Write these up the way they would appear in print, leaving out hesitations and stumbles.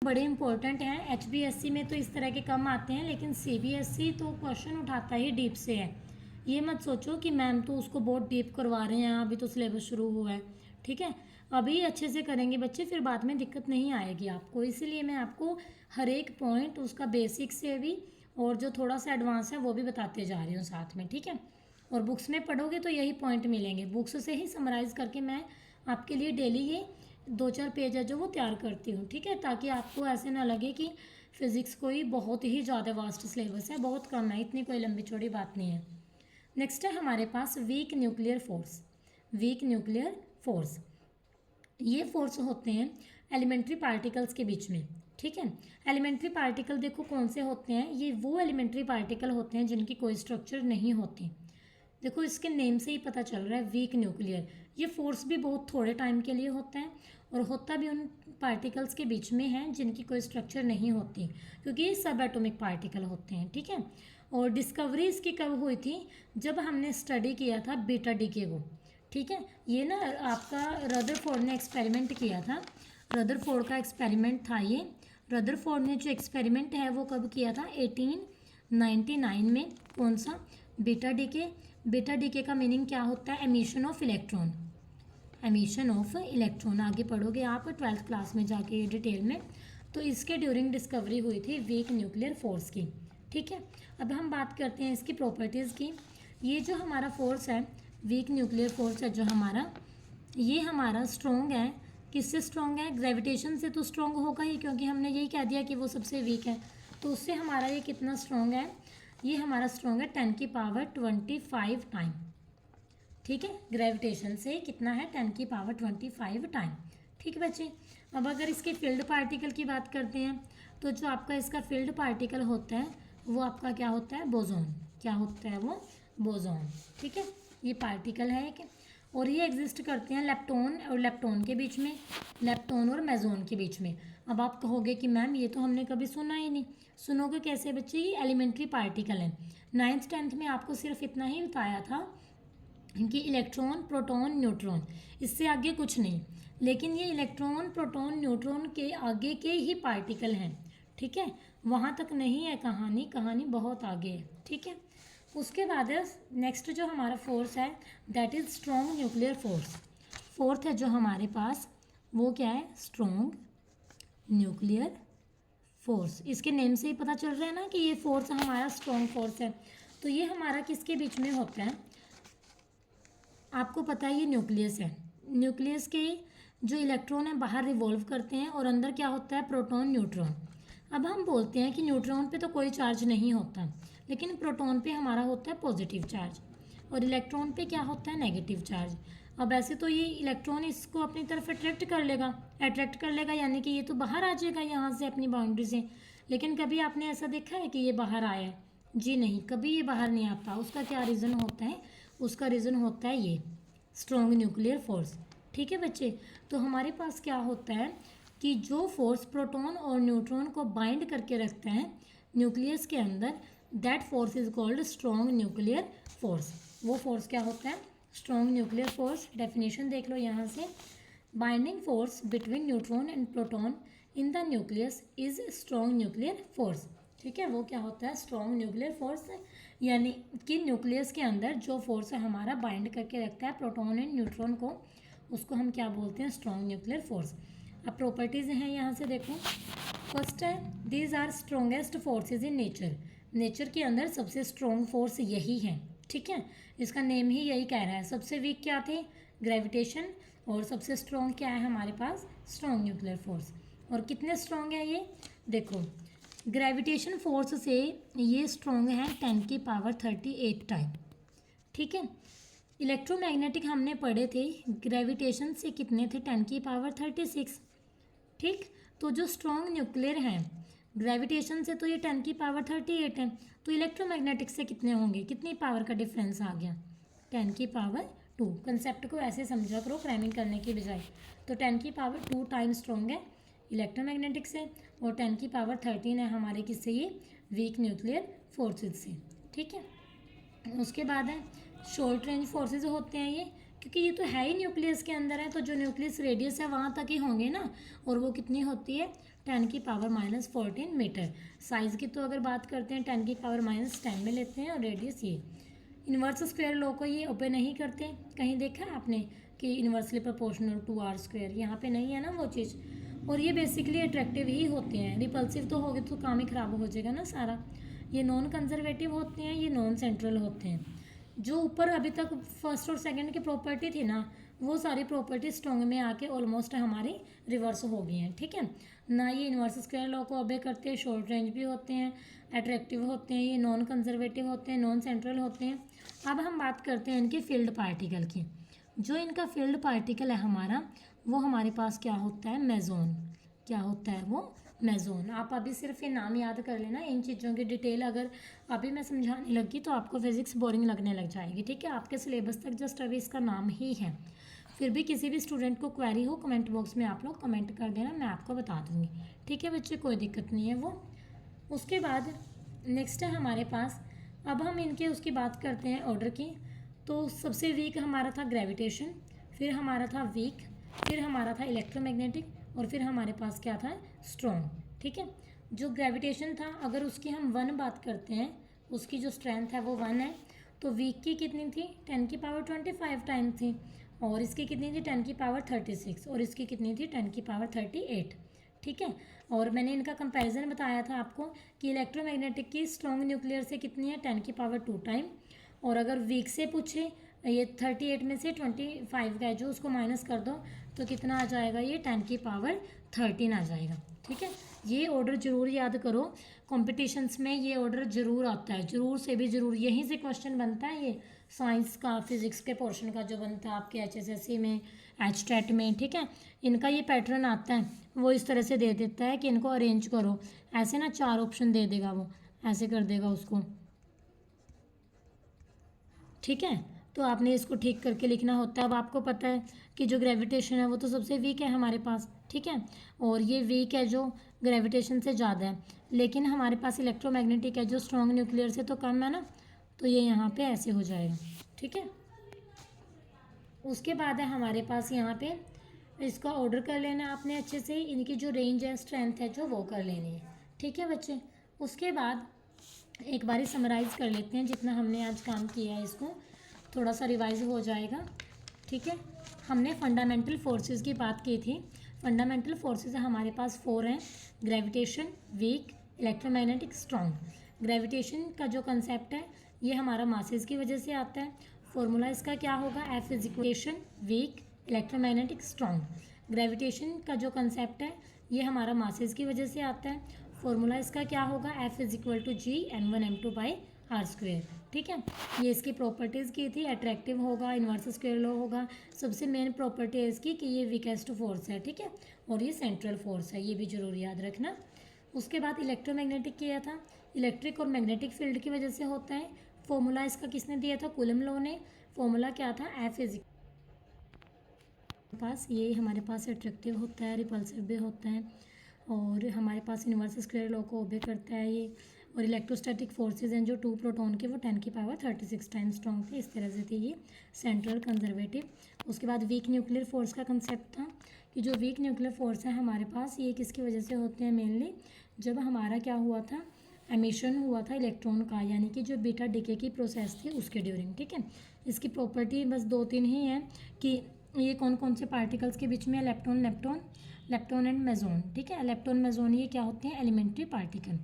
बड़े इंपॉर्टेंट हैं। HBSC में तो इस तरह के कम आते हैं, लेकिन CBSE तो क्वेश्चन उठाता ही डीप से है। ये मत सोचो कि मैम तो उसको बहुत डीप करवा रहे हैं, अभी तो सिलेबस शुरू हुआ है। ठीक है, अभी अच्छे से करेंगे बच्चे, फिर बाद में दिक्कत नहीं आएगी आपको। इसीलिए मैं आपको हर एक पॉइंट उसका बेसिक से भी और जो थोड़ा सा एडवांस है वो भी बताते जा रही हूँ साथ में। ठीक है, और बुक्स में पढ़ोगे तो यही पॉइंट मिलेंगे। बुक्स से ही समराइज़ करके मैं आपके लिए डेली ये 2-4 पेज है जो वो तैयार करती हूँ। ठीक है, ताकि आपको ऐसे ना लगे कि फिज़िक्स कोई बहुत ही ज़्यादा वास्ट सिलेबस है, बहुत कम है, इतनी कोई लंबी चौड़ी बात नहीं है। नेक्स्ट है हमारे पास weak nuclear force. Weak nuclear force, ये फोर्स होते हैं एलिमेंट्री पार्टिकल्स के बीच में। ठीक है, एलिमेंट्री पार्टिकल देखो कौन से होते हैं, ये वो एलिमेंट्री पार्टिकल होते हैं जिनकी कोई स्ट्रक्चर नहीं होती। देखो इसके नेम से ही पता चल रहा है वीक न्यूक्लियर। ये फोर्स भी बहुत थोड़े टाइम के लिए होता है और होता भी उन पार्टिकल्स के बीच में है जिनकी कोई स्ट्रक्चर नहीं होती, क्योंकि ये सब एटॉमिक पार्टिकल होते हैं। ठीक है, और डिस्कवरी इसकी कब हुई थी, जब हमने स्टडी किया था बीटा डीके को। ठीक है, ये ना आपका रदरफोर्ड ने एक्सपेरिमेंट किया था, रदरफोर्ड का एक्सपेरिमेंट था ये। रदरफोर्ड ने जो एक्सपेरिमेंट है वो कब किया था, 1899 में। कौन सा, बीटा डीके। बीटा डीके का मीनिंग क्या होता है, emission of electron. Emission of electron आगे पढ़ोगे आप 12th क्लास में जाके डिटेल में। तो इसके ड्यूरिंग डिस्कवरी हुई थी वीक न्यूक्लियर फोर्स की। ठीक है, अब हम बात करते हैं इसकी प्रॉपर्टीज़ की। ये जो हमारा फोर्स है, वीक न्यूक्लियर फोर्स है जो हमारा, ये हमारा स्ट्रॉन्ग है। किससे स्ट्रॉन्ग है, ग्रेविटेशन से तो स्ट्रॉन्ग होगा ही, क्योंकि हमने यही कह दिया कि वो सबसे वीक है। तो उससे हमारा ये कितना स्ट्रॉन्ग है, ये हमारा स्ट्रॉन्ग है 10⁻25 टाइम। ठीक है, ग्रेविटेशन से कितना है, 10⁻25 टाइम। ठीक है बच्चे, अब अगर इसके फील्ड पार्टिकल की बात करते हैं, तो जो आपका इसका फील्ड पार्टिकल होता है वो आपका क्या होता है, बोसॉन। क्या होता है वो, बोसॉन। ठीक है, ये पार्टिकल है एक, और ये एग्जिस्ट करते हैं लेप्टॉन और लेप्टॉन के बीच में, लेप्टॉन और मेसॉन के बीच में। अब आप कहोगे कि मैम ये तो हमने कभी सुना ही नहीं। सुनोगे कैसे बच्चे, ये एलिमेंट्री पार्टिकल है। 9th 10th में आपको सिर्फ इतना ही बताया था कि इलेक्ट्रॉन, प्रोटॉन, न्यूट्रॉन, इससे आगे कुछ नहीं। लेकिन ये इलेक्ट्रॉन, प्रोटॉन, न्यूट्रॉन के आगे के ही पार्टिकल हैं। ठीक है, वहाँ तक नहीं है कहानी, कहानी बहुत आगे है। ठीक है, उसके बाद नेक्स्ट जो हमारा फोर्स है that is strong nuclear force. Fourth है जो हमारे पास वो क्या है, स्ट्रॉन्ग न्यूक्लियर फोर्स। इसके नेम से ही पता चल रहा है ना कि ये फोर्स हमारा स्ट्रॉन्ग फोर्स है। तो ये हमारा किसके बीच में होता है, आपको पता है ये न्यूक्लियस है। न्यूक्लियस के जो इलेक्ट्रॉन है बाहर रिवॉल्व करते हैं और अंदर क्या होता है, प्रोटॉन, न्यूट्रॉन। अब हम बोलते हैं कि न्यूट्रॉन पे तो कोई चार्ज नहीं होता, लेकिन प्रोटॉन पे हमारा होता है पॉजिटिव चार्ज और इलेक्ट्रॉन पे क्या होता है, नेगेटिव चार्ज। अब ऐसे तो ये इलेक्ट्रॉन इसको अपनी तरफ अट्रैक्ट कर लेगा, यानी कि ये तो बाहर आ जाएगा यहाँ से अपनी बाउंड्री से। लेकिन कभी आपने ऐसा देखा है कि ये बाहर आया है, जी नहीं, कभी ये बाहर नहीं आता। उसका क्या रीज़न होता है, उसका रीज़न होता है ये स्ट्रॉन्ग न्यूक्लियर फोर्स। ठीक है बच्चे, तो हमारे पास क्या होता है कि जो फोर्स प्रोटॉन और न्यूट्रॉन को बाइंड करके रखता है न्यूक्लियस के अंदर, that force is called strong nuclear force. वो फोर्स क्या होता है, स्ट्रॉन्ग न्यूक्लियर फोर्स। डेफिनेशन देख लो यहाँ से, binding force between neutron and proton in the nucleus is strong nuclear force. ठीक है, वो क्या होता है, स्ट्रॉन्ग न्यूक्लियर फोर्स, यानी कि न्यूक्लियस के अंदर जो फोर्स हमारा बाइंड करके रखता है प्रोटॉन एंड न्यूट्रॉन को, उसको हम क्या बोलते हैं, स्ट्रॉन्ग न्यूक्लियर फोर्स। अब प्रॉपर्टीज़ हैं यहाँ से देखो। फर्स्ट है, these are strongest forces in nature. Nature के अंदर सबसे स्ट्रॉन्ग फोर्स यही है। ठीक है, इसका नेम ही यही कह रहा है। सबसे वीक क्या थे, ग्रेविटेशन, और सबसे स्ट्रॉन्ग क्या है हमारे पास, स्ट्रॉन्ग न्यूक्लियर फोर्स। और कितने स्ट्रॉन्ग है ये, देखो ग्रेविटेशन फोर्स से ये स्ट्रॉन्ग है 10⁻38 टाइम। ठीक है, इलेक्ट्रोमैग्नेटिक हमने पढ़े थे, ग्रेविटेशन से कितने थे, 10⁻36। ठीक, तो जो स्ट्रॉन्ग न्यूक्लियर हैं ग्रेविटेशन से तो ये 10⁻38 है, तो इलेक्ट्रोमैग्नेटिक से कितने होंगे, कितनी पावर का डिफरेंस आ गया, 10⁻2। कंसेप्ट को ऐसे समझा करो क्रैमिंग करने की बजाय। तो 10⁻2 टाइम स्ट्रॉन्ग है इलेक्ट्रोमैग्नेटिक से, और 10⁻13 है हमारे किससे, ये वीक न्यूक्लियर फोर्सेज से। ठीक है, उसके बाद है शॉर्ट रेंज फोर्सेज होते हैं ये, क्योंकि ये तो है ही न्यूक्लियस के अंदर है, तो जो न्यूक्लियस रेडियस है वहाँ तक ही होंगे ना, और वो कितनी होती है 10⁻⁻14 मीटर। साइज़ की तो अगर बात करते हैं 10⁻10 में लेते हैं, और रेडियस ये। इन्वर्स स्क्वायर लॉ को ये ओपे नहीं करते, कहीं देखा है आपने कि inversely proportional to r square, यहाँ पे नहीं है ना वो चीज़। और ये बेसिकली अट्रैक्टिव ही होते हैं, रिपल्सिव तो हो गए तो काम ही ख़राब हो जाएगा ना सारा। ये नॉन कंजर्वेटिव होते हैं, ये नॉन सेंट्रल होते हैं। जो ऊपर अभी तक फर्स्ट और सेकंड की प्रॉपर्टी थी ना, वो सारी प्रॉपर्टी स्ट्रॉन्ग में आके ऑलमोस्ट हमारी रिवर्स हो गई हैं, ठीक है ना। ये इन्वर्स स्क्वायर लॉ को ओबे करते हैं, शॉर्ट रेंज भी होते हैं, अट्रैक्टिव होते हैं, ये नॉन कंजर्वेटिव होते हैं, नॉन सेंट्रल होते हैं। अब हम बात करते हैं इनके फील्ड पार्टिकल की। जो इनका फील्ड पार्टिकल है हमारा, वो हमारे पास क्या होता है, मेसोन। क्या होता है वो, मेसोन। आप अभी सिर्फ ये नाम याद कर लेना, इन चीज़ों की डिटेल अगर अभी मैं समझाने लगी तो आपको फिजिक्स बोरिंग लगने लग जाएगी, ठीक है। आपके सिलेबस तक जस्ट अभी इसका नाम ही है। फिर भी किसी भी स्टूडेंट को क्वेरी हो, कमेंट बॉक्स में आप लोग कमेंट कर देना, मैं आपको बता दूंगी, ठीक है बच्चे, कोई दिक्कत नहीं है वो। उसके बाद नेक्स्ट है हमारे पास, अब हम इनके उसकी बात करते हैं ऑर्डर की। तो सबसे वीक हमारा था ग्रेविटेशन, फिर हमारा था वीक, फिर हमारा था इलेक्ट्रोमैग्नेटिक, और फिर हमारे पास क्या था, स्ट्रॉन्ग, ठीक है। जो ग्रेविटेशन था, अगर उसकी हम 1 बात करते हैं, उसकी जो स्ट्रेंथ है वो 1 है, तो वीक की कितनी थी 10⁻25 टाइम थी, और इसकी कितनी थी 10⁻36, और इसकी कितनी थी 10⁻38, ठीक है। और मैंने इनका कंपैरिजन बताया था आपको कि इलेक्ट्रोमैग्नेटिक की स्ट्रॉन्ग न्यूक्लियर से कितनी है 10⁻2 टाइम, और अगर वीक से पूछे, ये 38 में से 25 का है जो, उसको माइनस कर दो तो कितना आ जाएगा, ये 10⁻13 आ जाएगा, ठीक है। ये ऑर्डर ज़रूर याद करो, कॉम्पिटिशन्स में ये ऑर्डर ज़रूर आता है, ज़रूर से भी ज़रूर, यहीं से क्वेश्चन बनता है। ये साइंस का, फिजिक्स के पोर्शन का जो बनता है आपके HSSC में, HTET में, ठीक है, इनका ये पैटर्न आता है। वो इस तरह से दे देता है कि इनको अरेंज करो, ऐसे ना 4 ऑप्शन दे देगा वो, ऐसे कर देगा उसको, ठीक है। तो आपने इसको ठीक करके लिखना होता है। अब आपको पता है कि जो ग्रेविटेशन है वो तो सबसे वीक है हमारे पास, ठीक है, और ये वीक है जो ग्रेविटेशन से ज़्यादा है, लेकिन हमारे पास इलेक्ट्रोमैग्नेटिक है जो स्ट्रॉन्ग न्यूक्लियर से तो कम है ना, तो ये यहाँ पे ऐसे हो जाएगा, ठीक है। उसके बाद है हमारे पास यहाँ पे, इसका ऑर्डर कर लेना है आपने अच्छे से, इनकी जो रेंज है, स्ट्रेंथ है जो, वो कर लेनी है, ठीक है बच्चे। उसके बाद एक बारी समराइज़ कर लेते हैं जितना हमने आज काम किया है, इसको थोड़ा सा रिवाइज हो जाएगा, ठीक है। हमने फंडामेंटल फोर्सेस की बात की थी। फंडामेंटल फोर्सेस हमारे पास 4 हैं, gravitation, weak, electromagnetic, strong. Gravitation का जो कंसेप्ट है ये हमारा मासेस की वजह से आता है। फॉर्मूला इसका क्या होगा, F is equation, weak, electromagnetic, strong. Gravitation का जो कंसेप्ट है ये हमारा मासेस की वजह से आता है। फॉर्मूला इसका क्या होगा, F is equal to G m1m2/r², ठीक है। ये इसकी प्रॉपर्टीज़ की थी, अट्रैक्टिव होगा, इन्वर्स स्क्वायर लॉ होगा। सबसे मेन प्रॉपर्टी है इसकी कि ये वीकेस्ट फोर्स है, ठीक है, और ये सेंट्रल फोर्स है, ये भी जरूर याद रखना। उसके बाद इलेक्ट्रोमैग्नेटिक किया था, इलेक्ट्रिक और मैग्नेटिक फील्ड की वजह से होता है। फॉर्मूला इसका किसने दिया था, कूलम लॉ ने। फॉर्मूला क्या था, F इज पास, ये हमारे पास अट्रैक्टिव होता है, रिपल्सिव भी होता है, और हमारे पास इन्वर्स स्क्वायर लॉ को ओबे करता है ये। और इलेक्ट्रोस्टैटिक फोर्सेस हैं जो 2 प्रोटॉन के, वो 10⁻36 टाइम स्ट्रॉन्ग थे, इस तरह से थी ये, सेंट्रल कंजर्वेटिव। उसके बाद वीक न्यूक्लियर फोर्स का कंसेप्ट था कि जो वीक न्यूक्लियर फोर्स है हमारे पास, ये किसकी वजह से होते हैं, मेनली जब हमारा क्या हुआ था, एमिशन हुआ था इलेक्ट्रॉन का, यानी कि जो बीटा डिके की प्रोसेस थी उसके ड्यूरिंग, ठीक है। इसकी प्रॉपर्टी बस 2-3 ही हैं कि ये कौन कौन से पार्टिकल्स के बीच में, lepton lepton lepton and meson, ठीक है। लेप्टॉन मेसोन ये क्या होते हैं, एलिमेंट्री पार्टिकल।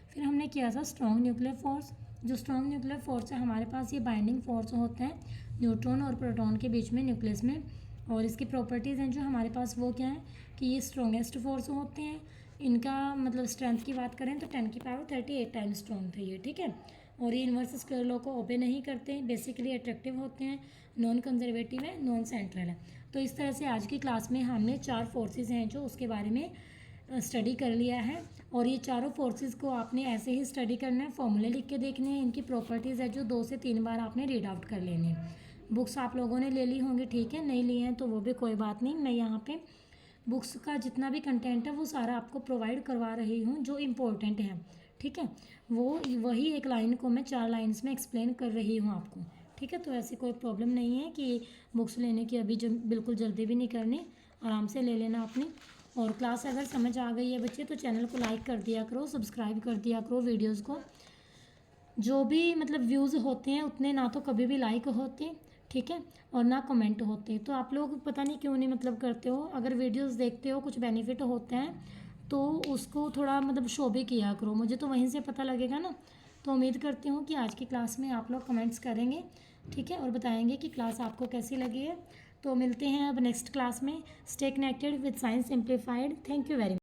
फिर हमने किया था स्ट्रॉन्ग न्यूक्लियर फोर्स। जो स्ट्रॉन्ग न्यूक्लियर फोर्स है हमारे पास, ये बाइंडिंग फोर्स होता है न्यूट्रॉन और प्रोटॉन के बीच में न्यूक्लियस में, और इसकी प्रॉपर्टीज़ हैं जो हमारे पास, वो क्या है कि ये स्ट्रॉन्गेस्ट फोर्स होते हैं। इनका मतलब स्ट्रेंथ की बात करें तो 10⁻38 टाइम स्ट्रॉन्ग थे ये, ठीक है। और ये इन्वर्स स्क्वायर लॉ को ओबे नहीं करते, बेसिकली अट्रैक्टिव होते हैं, नॉन कंजर्वेटिव है, नॉन सेंट्रल है। तो इस तरह से आज की क्लास में हमने 4 फोर्सेस हैं जो उसके बारे में स्टडी कर लिया है, और ये चारों फोर्सेस को आपने ऐसे ही स्टडी करना है, फॉर्मूले लिख के देखने हैं, इनकी प्रॉपर्टीज़ है जो 2 से 3 बार आपने रीड आउट कर लेने हैं। बुक्स आप लोगों ने ले ली होंगी, ठीक है, नहीं ली हैं तो वो भी कोई बात नहीं, मैं यहाँ पे बुक्स का जितना भी कंटेंट है वो सारा आपको प्रोवाइड करवा रही हूँ जो इम्पोर्टेंट है, ठीक है। वो वही एक लाइन को मैं 4 लाइन्स में एक्सप्लेन कर रही हूँ आपको, ठीक है। तो ऐसी कोई प्रॉब्लम नहीं है कि बुक्स लेने की अभी बिल्कुल जल्दी भी नहीं करनी, आराम से ले लेना अपनी। और क्लास अगर समझ आ गई है बच्चे तो चैनल को लाइक कर दिया करो, सब्सक्राइब कर दिया करो वीडियोज़ को। जो भी मतलब व्यूज़ होते हैं उतने ना तो कभी भी लाइक होते, ठीक है, और ना कमेंट होते। तो आप लोग पता नहीं क्यों नहीं मतलब करते हो। अगर वीडियोस देखते हो कुछ बेनिफिट होते हैं तो उसको थोड़ा मतलब शो भी किया करो, मुझे तो वहीं से पता लगेगा ना। तो उम्मीद करती हूँ कि आज की क्लास में आप लोग कमेंट्स करेंगे, ठीक है, और बताएंगे कि क्लास आपको कैसी लगी है। तो मिलते हैं अब नेक्स्ट क्लास में। Stay connected with science simplified. Thank you very much.